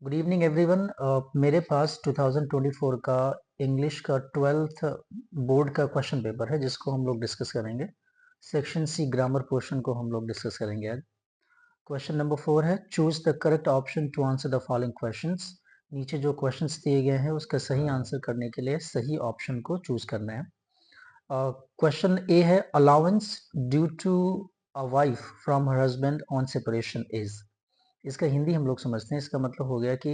Good evening everyone. मेरे पास 2024 का English का 12th बोर्ड का क्वेश्चन पेपर है जिसको हम लोग डिस्कस करेंगे। सेक्शन सी ग्रामर पोर्शन को हम लोग डिस्कस करेंगे आज। क्वेश्चन नंबर 4 है, choose the correct option to answer the following questions. नीचे जो क्वेश्चंस दिए गए हैं उसका सही आंसर करने के लिए सही ऑप्शन को चूज करना है। क्वेश्चन ए है, allowance due to a wife from her husband on separation is. इसका हिंदी हम लोग समझते हैं। इसका मतलब हो गया कि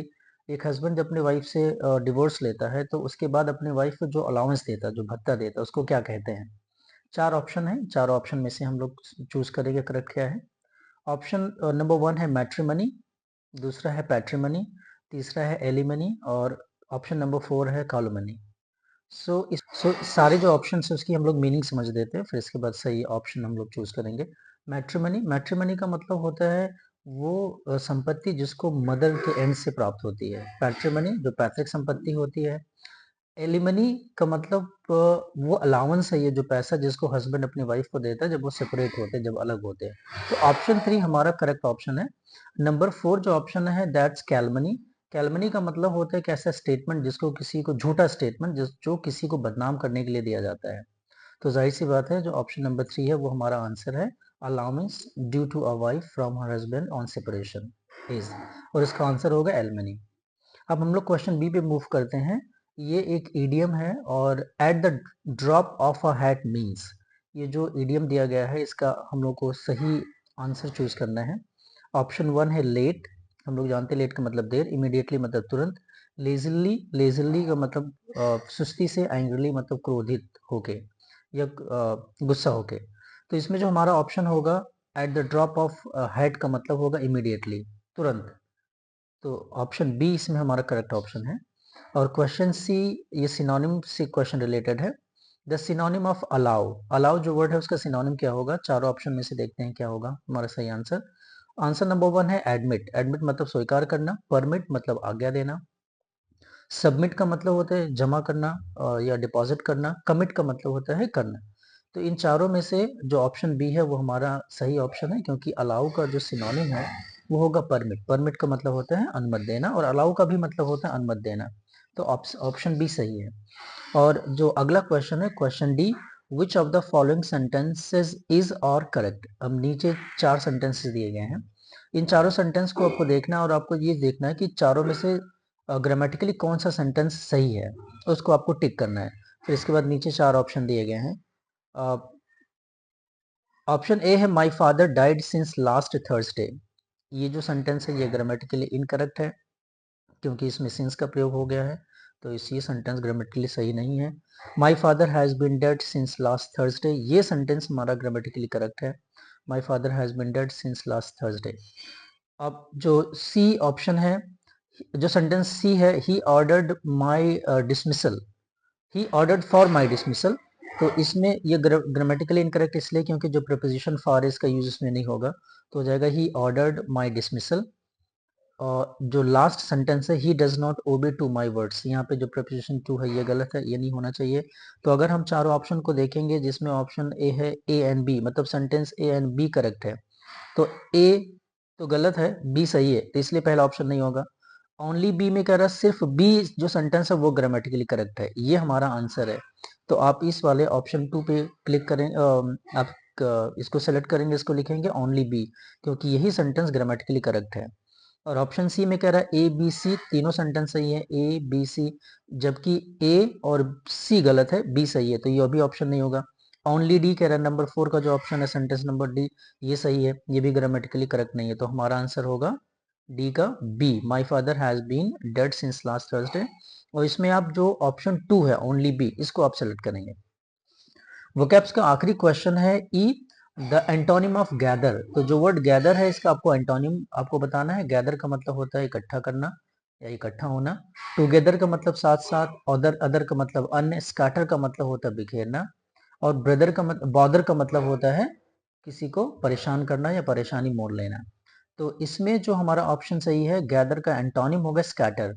एक हस्बैंड जब अपनी वाइफ से डिवोर्स लेता है तो उसके बाद अपनी वाइफ को जो अलाउंस देता है, जो भत्ता देता है, उसको क्या कहते हैं। चार ऑप्शन है, चार ऑप्शन में से हम लोग चूज करेंगे करेक्ट क्या है। ऑप्शन नंबर 1 है मैट्रिमनी, दूसरा है पैट्रिमनी, तीसरा है एलिमनी और ऑप्शन नंबर 4 है कॉलमनी। सो सारे जो ऑप्शन है उसकी हम लोग मीनिंग समझ देते हैं, फिर इसके बाद सही ऑप्शन हम लोग चूज करेंगे। मैट्रिमनी, मैट्रिमनी का मतलब होता है वो संपत्ति जिसको मदर के एंड से प्राप्त होती है। पैट्रिमनी जो पैतृक संपत्ति होती है। एलिमनी का मतलब वो अलाउंस है, ये जो पैसा जिसको हस्बैंड अपनी वाइफ को देता है जब वो सेपरेट होते हैं, जब अलग होते हैं। तो ऑप्शन 3 हमारा करेक्ट ऑप्शन है। नंबर 4 जो ऑप्शन है दैट्स कैलमनी। कैलमनी का मतलब होता है कि ऐसा स्टेटमेंट जिसको किसी को, झूठा स्टेटमेंट जो किसी को बदनाम करने के लिए दिया जाता है। तो जाहिर सी बात है जो ऑप्शन नंबर 3 है वो हमारा आंसर है, allowance due to a wife from her husband on separation is, और इसका आंसर होगा एलमनी। अब हम लोग क्वेश्चन बी पे मूव करते हैं। ये एक ईडियम है और at the drop of a hat means, ये जो ईडियम दिया गया है इसका हम लोग को सही आंसर चूज करना है। ऑप्शन 1 है लेट, हम लोग जानते हैं लेट का मतलब देर, इमीडिएटली मतलब तुरंत। लेजिली, लेजिली का मतलब सुस्ती से, एंग्रली मतलब क्रोधित होके या गुस्सा होके। तो इसमें जो हमारा ऑप्शन होगा at the drop of hat का मतलब होगा इमीडिएटली, तुरंत। तो ऑप्शन बी इसमें हमारा करेक्ट ऑप्शन है। और क्वेश्चन सी, ये सिनोनिम से क्वेश्चन रिलेटेड है। The synonym of allow, allow जो वर्ड है उसका सिनोनिम क्या होगा। चारों ऑप्शन में से देखते हैं क्या होगा हमारा सही आंसर। आंसर नंबर 1 है एडमिट, एडमिट मतलब स्वीकार करना। परमिट मतलब आज्ञा देना। सबमिट का मतलब होता है जमा करना या डिपॉजिट करना। कमिट का मतलब होता है करना। तो इन चारों में से जो ऑप्शन बी है वो हमारा सही ऑप्शन है, क्योंकि अलाउ का जो सिनोनिम है वो होगा परमिट। परमिट का मतलब होता है अनुमति देना और अलाउ का भी मतलब होता है अनुमति देना। तो ऑप्शन बी सही है। और जो अगला क्वेश्चन है question D, which of the following sentences is और करेक्ट। अब नीचे 4 सेंटेंसेस दिए गए हैं। इन चारों सेंटेंस को आपको देखना है और आपको ये देखना है कि चारों में से ग्रामेटिकली कौन सा सेंटेंस सही है, उसको आपको टिक करना है। फिर इसके बाद नीचे 4 ऑप्शन दिए गए हैं। ऑप्शन ए है my father died since last Thursday. ये जो सेंटेंस है ये ग्रामेटिकली इनकरेक्ट है, क्योंकि इसमें सिंस का प्रयोग हो गया है, तो ये सेंटेंस ग्रामेटिकली सही नहीं है। My father has been dead since last Thursday, ये सेंटेंस हमारा ग्रामेटिकली करेक्ट है। My father has been dead since last Thursday. अब जो सी ऑप्शन है, जो सेंटेंस सी है, he ordered my dismissal, he ordered for my dismissal. तो इसमें ये ग्रामेटिकली इनकरेक्ट इसलिए क्योंकि जो प्रपोजिशन फॉर इसका यूज इसमें नहीं होगा, तो हो जाएगा ही ऑर्डर्ड माई डिसमिसल। और जो लास्ट सेंटेंस है, he does not obey to my words, यहाँ पे जो प्रपोजिशन टू है ये गलत है, ये नहीं होना चाहिए। तो अगर हम चारों ऑप्शन को देखेंगे जिसमें ऑप्शन ए है ए एंड बी, मतलब sentence A and B correct है, तो ए तो गलत है, बी सही है, तो इसलिए पहला ऑप्शन नहीं होगा। ओनली बी में कह रहा है, सिर्फ बी जो सेंटेंस है वो ग्रामेटिकली करेक्ट है, ये हमारा आंसर है। तो आप इस वाले ऑप्शन 2 पे क्लिक करें, आप इसको सेलेक्ट करेंगे, इसको लिखेंगे ओनली बी, क्योंकि यही सेंटेंस ग्रामेटिकली करेक्ट है। और ऑप्शन सी में कह रहा है ए बी सी, तीनों सेंटेंस सही है, ए बी सी, जबकि ए और सी गलत है, बी सही है, तो ये भी ऑप्शन नहीं होगा। ओनली डी कह रहा है, नंबर 4 का जो ऑप्शन है सेंटेंस नंबर डी, ये सही है, ये भी ग्रामेटिकली करेक्ट नहीं है, तो हमारा आंसर होगा डी का B, my father has been dead since last Thursday. और इसमें आप जो ऑप्शन 2 है ओनली बी, इसको आप सेलेक्ट करेंगे। वोकैब्स का आखिरी क्वेश्चन है ई, द एंटोनिम ऑफ गैदर। तो जो वर्ड गैदर है इसका आपको एंटोनिम आपको बताना है। गैदर का मतलब होता है इकट्ठा करना या इकट्ठा होना। टुगेदर का मतलब साथ साथ, अदर अदर का मतलब अन्य, स्कैटर का मतलब होता है बिखेरना, और ब्रदर का मतलब, बॉदर का मतलब होता है किसी को परेशान करना या परेशानी मोड़ लेना। तो इसमें जो हमारा ऑप्शन सही है, गैदर का एंटोनिम होगा स्कैटर।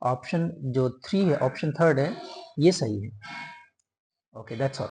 ऑप्शन जो 3 है, ऑप्शन 3 है, ये सही है। Okay, that's all.